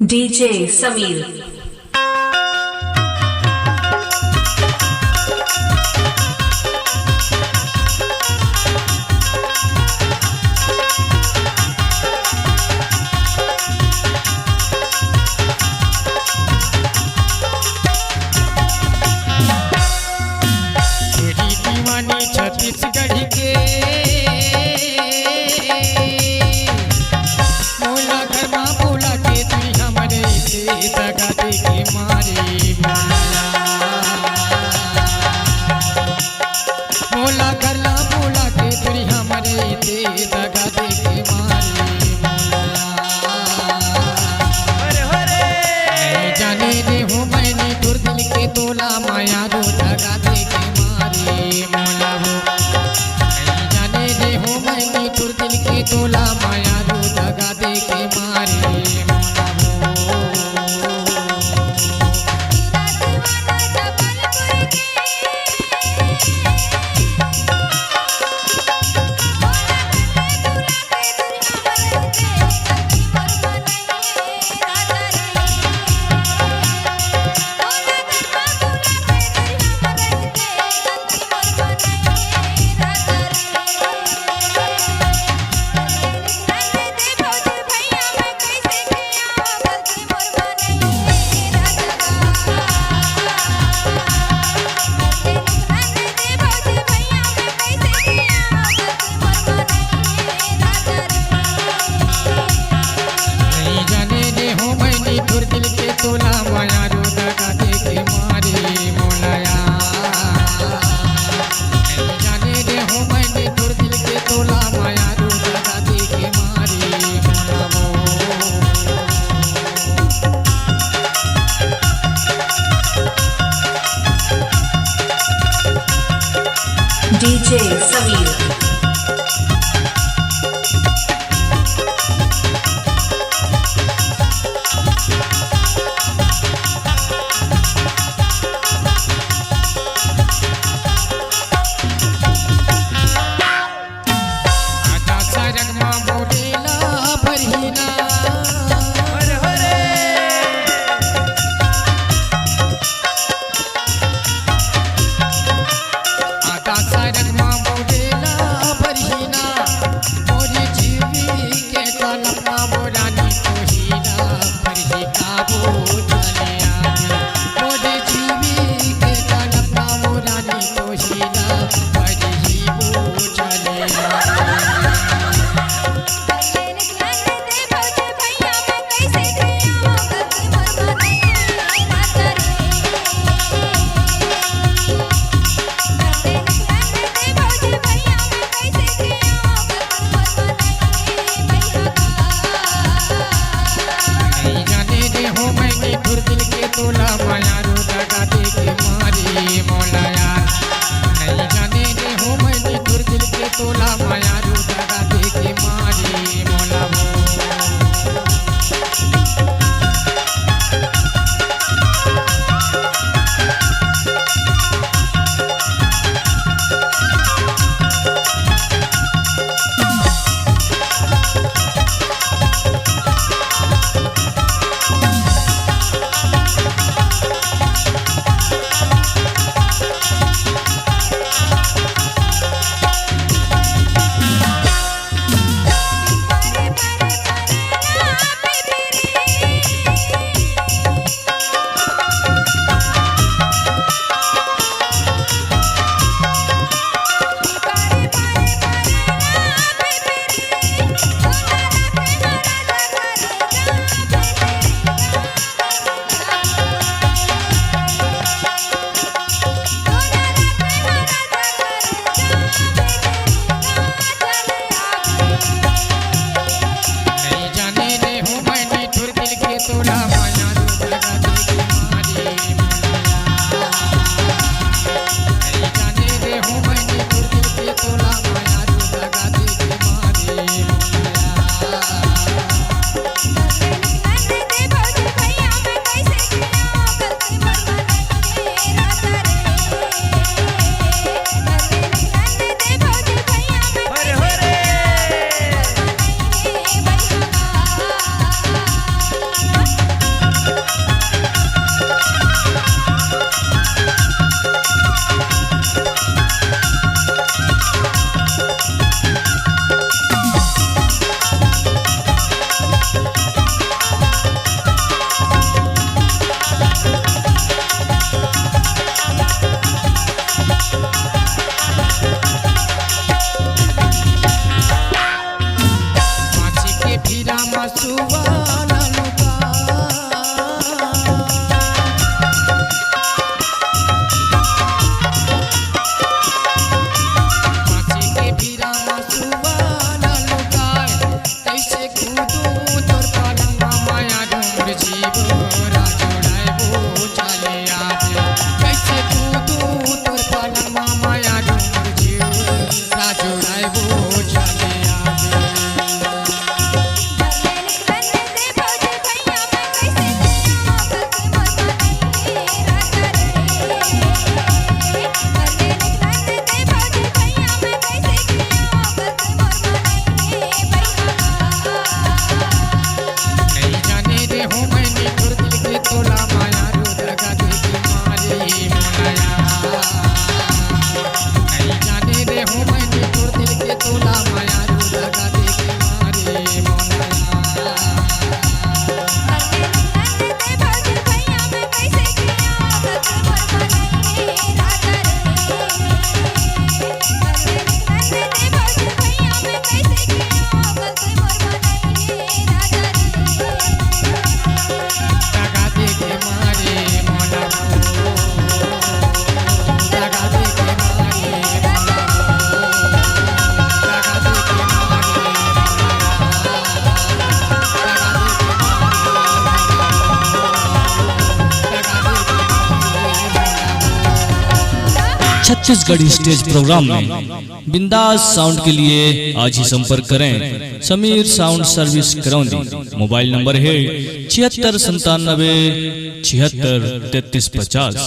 DJ Samir. Chhattisgarh के मोला घर माँ बोला के तुई हमारे से दगा दे के मारे मोला घर ला बोला के तुई हमारे से दगा दे के मारे जाने दे हो मैंने तुर दिल के तोला माया दो दगा दे के मारे मोला तुर दिल के तोला माया रो दगा दे के मारे तुर दिल के तोला माया रो दगा दे के मारे मोलाया जाने दे हो मैंने तुर दिल के तोला माया रो दगा दे के मारे DJ Samir. Chhattisgarh stage program में बिंदास साउंड के लिए आज ही संपर्क करें Samir sound service Karaundi. Mobile number है 76 97 76 33 50।